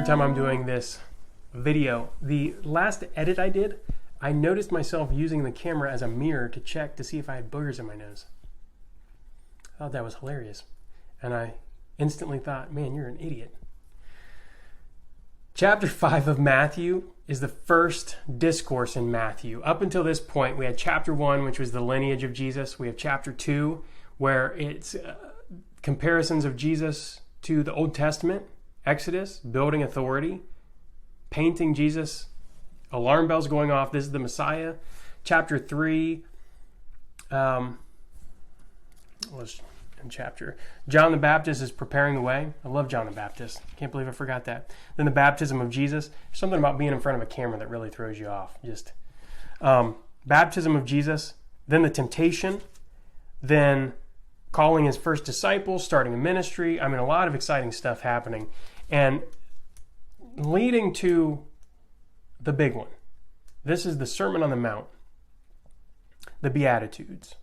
third time I'm doing this video. The last edit I did, I noticed myself using the camera as a mirror to check to see if I had boogers in my nose. I thought that was hilarious. And I instantly thought, man, you're an idiot. Chapter 5 of Matthew is the first discourse in Matthew. Up until this point, we had chapter 1, which was the lineage of Jesus. We have chapter 2, where it's comparisons of Jesus to the Old Testament, Exodus, building authority, painting Jesus, alarm bells going off, this is the Messiah. Chapter 3 was in chapter. John the Baptist is preparing the way. I love John the Baptist. Can't believe I forgot that. Then the baptism of Jesus. Something about being in front of a camera that really throws you off. Just baptism of Jesus. Then the temptation. Then calling his first disciples, starting a ministry. I mean, a lot of exciting stuff happening. And leading to the big one. This is the Sermon on the Mount. The Beatitudes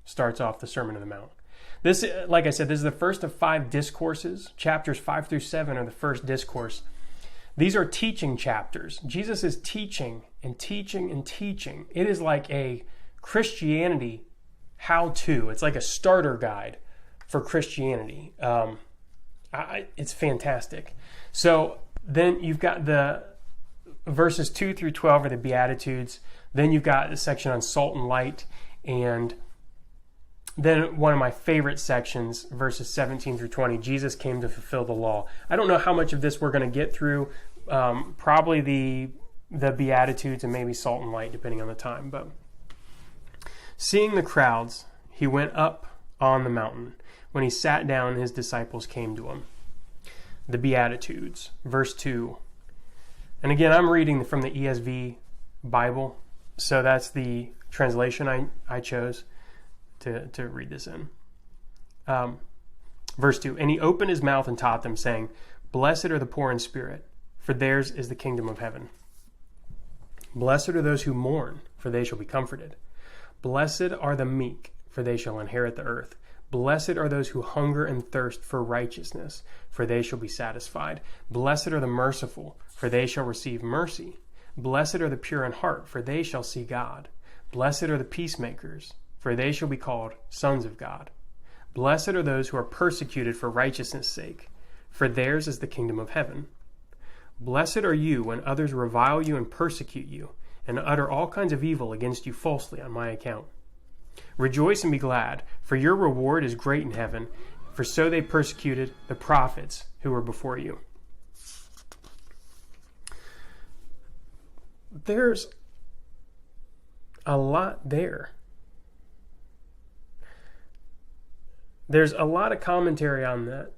starts off the Sermon on the Mount. This, like I said, this is the first of 5 discourses. Chapters 5 through 7 are the first discourse. These are teaching chapters. Jesus is teaching and teaching and teaching. It is like a Christianity how-to. It's like a starter guide for Christianity. It's fantastic. So then you've got the verses 2 through 12 are the Beatitudes. Then you've got a section on salt and light, and then one of my favorite sections, verses 17 through 20, Jesus came to fulfill the law. I don't know how much of this we're going to get through, probably the Beatitudes and maybe salt and light, depending on the time. But seeing the crowds, he went up on the mountain. When he sat down, his disciples came to him. The Beatitudes, verse 2. And again, I'm reading from the ESV Bible, so that's the translation I chose to read this in. Verse 2, and he opened his mouth and taught them, saying, Blessed are the poor in spirit, for theirs is the kingdom of heaven. Blessed are those who mourn, for they shall be comforted. Blessed are the meek, for they shall inherit the earth. Blessed are those who hunger and thirst for righteousness, for they shall be satisfied. Blessed are the merciful, for they shall receive mercy. Blessed are the pure in heart, for they shall see God. Blessed are the peacemakers, for they shall be called sons of God. Blessed are those who are persecuted for righteousness' sake, for theirs is the kingdom of heaven. Blessed are you when others revile you and persecute you, and utter all kinds of evil against you falsely on my account. Rejoice and be glad, for your reward is great in heaven, for so they persecuted the prophets who were before you. There's a lot there. There's a lot of commentary on that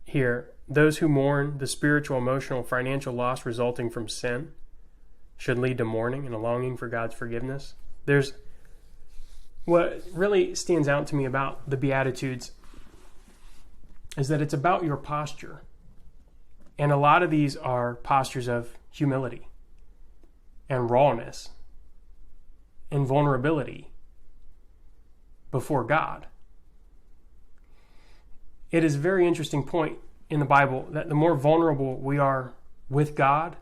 here. Those who mourn the spiritual, emotional, financial loss resulting from sin should lead to mourning and a longing for God's forgiveness. There's what really stands out to me about the Beatitudes is that it's about your posture. And a lot of these are postures of humility and rawness and vulnerability before God. It is a very interesting point in the Bible that the more vulnerable we are with God,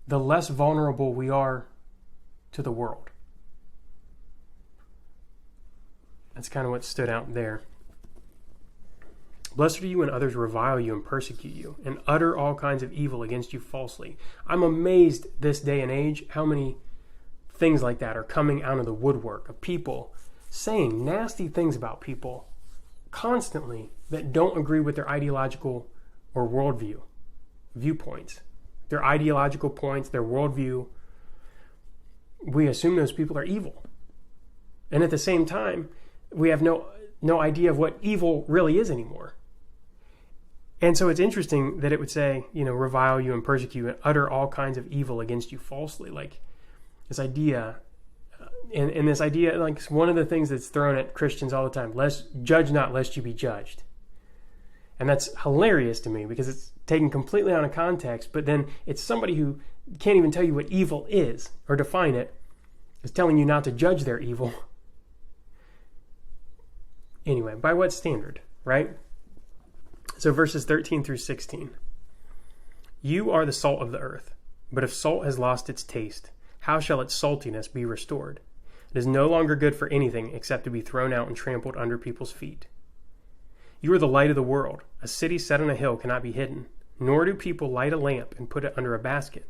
the less vulnerable we are to the world. That's kind of what stood out there. Blessed are you when others revile you and persecute you and utter all kinds of evil against you falsely. I'm amazed this day and age how many things like that are coming out of the woodwork of people saying nasty things about people constantly that don't agree with their ideological or viewpoints. Their ideological points, their worldview. We assume those people are evil. And at the same time, we have no idea of what evil really is anymore. And so it's interesting that it would say, revile you and persecute and utter all kinds of evil against you falsely. Like this idea, and this idea, like one of the things that's thrown at Christians all the time, judge not lest you be judged. And that's hilarious to me because it's taken completely out of context, but then it's somebody who can't even tell you what evil is or define it, is telling you not to judge their evil. Anyway, by what standard, right? So verses 13 through 16. You are the salt of the earth. But if salt has lost its taste, how shall its saltiness be restored? It is no longer good for anything except to be thrown out and trampled under people's feet. You are the light of the world. A city set on a hill cannot be hidden, nor do people light a lamp and put it under a basket,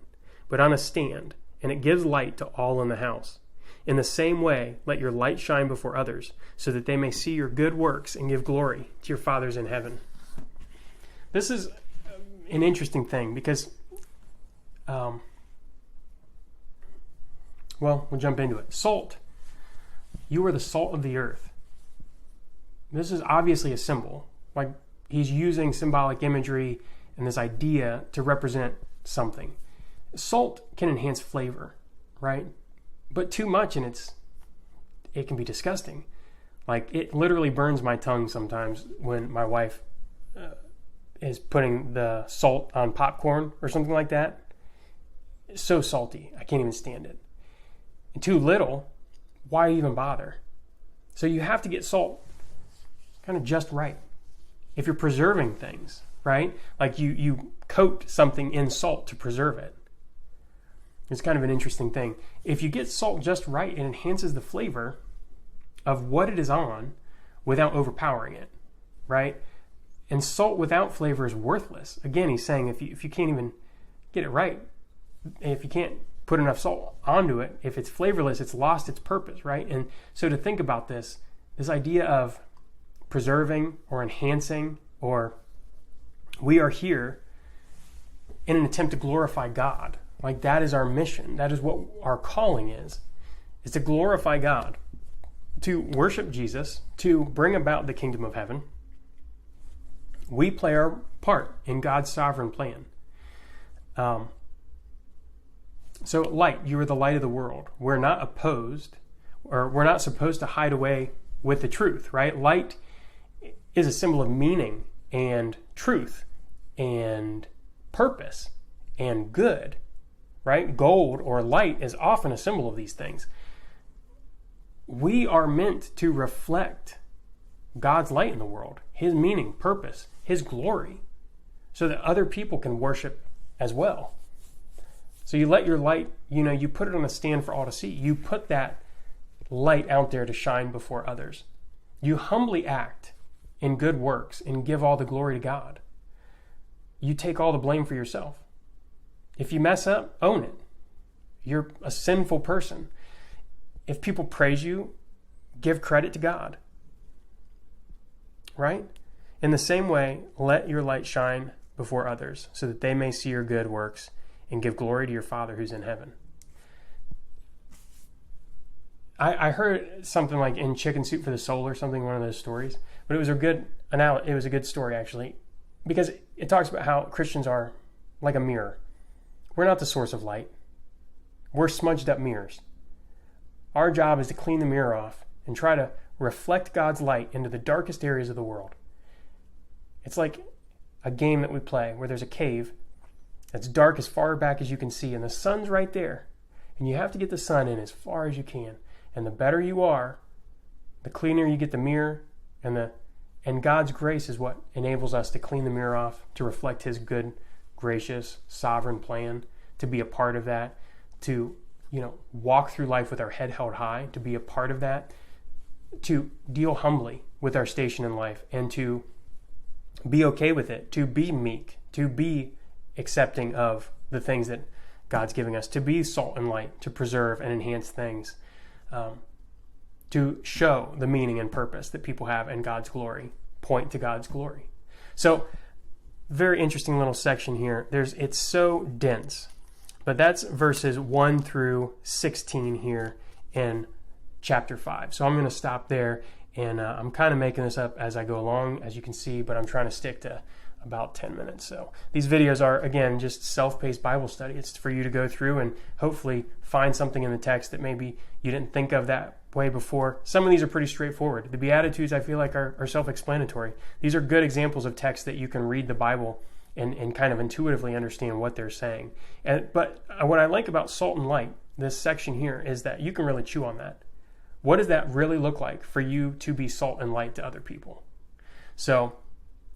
but on a stand, and it gives light to all in the house. In the same way, let your light shine before others, so that they may see your good works and give glory to your fathers in heaven. This is an interesting thing because, we'll jump into it. Salt. You are the salt of the earth. This is obviously a symbol. Like, he's using symbolic imagery and this idea to represent something. Salt can enhance flavor, right? But too much and it can be disgusting. Like, it literally burns my tongue sometimes when my wife is putting the salt on popcorn or something like that. It's so salty. I can't even stand it. And too little, why even bother? So you have to get salt kind of just right. If you're preserving things, right? Like you coat something in salt to preserve it. It's kind of an interesting thing. If you get salt just right, it enhances the flavor of what it is on without overpowering it, right? And salt without flavor is worthless. Again, he's saying if you can't even get it right, if you can't put enough salt onto it, if it's flavorless, it's lost its purpose, right? And so to think about this idea of preserving or enhancing, or we are here in an attempt to glorify God. Like, that is our mission. That is what our calling is to glorify God, to worship Jesus, to bring about the kingdom of heaven. We play our part in God's sovereign plan. So light, you are the light of the world. We're not opposed, or we're not supposed to hide away with the truth, right? Light is a symbol of meaning and truth and purpose and good, right? Gold or light is often a symbol of these things. We are meant to reflect God's light in the world, his meaning, purpose, his glory, so that other people can worship as well. So you let your light, you put it on a stand for all to see. You put that light out there to shine before others. You humbly act in good works and give all the glory to God. You take all the blame for yourself. If you mess up, own it. You're a sinful person. If people praise you, give credit to God. Right? In the same way, let your light shine before others so that they may see your good works and give glory to your Father who's in heaven. I heard something like in Chicken Soup for the Soul or something, one of those stories, but it was a good story actually, because it talks about how Christians are like a mirror. We're not the source of light. We're smudged up mirrors. Our job is to clean the mirror off and try to reflect God's light into the darkest areas of the world. It's like a game that we play where there's a cave that's dark as far back as you can see, and the sun's right there. And you have to get the sun in as far as you can. And the better you are, the cleaner you get the mirror, and God's grace is what enables us to clean the mirror off, to reflect his good, gracious, sovereign plan, to be a part of that, to walk through life with our head held high, to be a part of that, to deal humbly with our station in life, and to be okay with it, to be meek, to be accepting of the things that God's giving us, to be salt and light, to preserve and enhance things, to show the meaning and purpose that people have in God's glory, point to God's glory. So, very interesting little section here. It's so dense, but that's verses 1 through 16 here in chapter 5. So I'm going to stop there, and I'm kind of making this up as I go along, as you can see, but I'm trying to stick to about 10 minutes. So these videos are, again, just self-paced Bible study. It's for you to go through and hopefully find something in the text that maybe you didn't think of that way before. Some of these are pretty straightforward. The Beatitudes, I feel like, are self-explanatory. These are good examples of texts that you can read the Bible and kind of intuitively understand what they're saying. But what I like about salt and light, this section here, is that you can really chew on that. What does that really look like for you to be salt and light to other people? So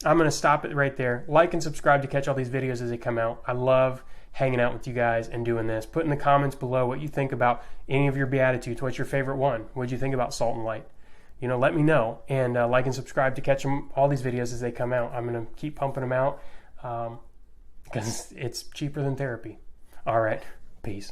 I'm going to stop it right there. Like and subscribe to catch all these videos as they come out. I love hanging out with you guys and doing this. Put in the comments below what you think about any of your Beatitudes. What's your favorite one? What did you think about salt and light? Let me know. And like and subscribe to catch all these videos as they come out. I'm going to keep pumping them out because it's cheaper than therapy. All right. Peace.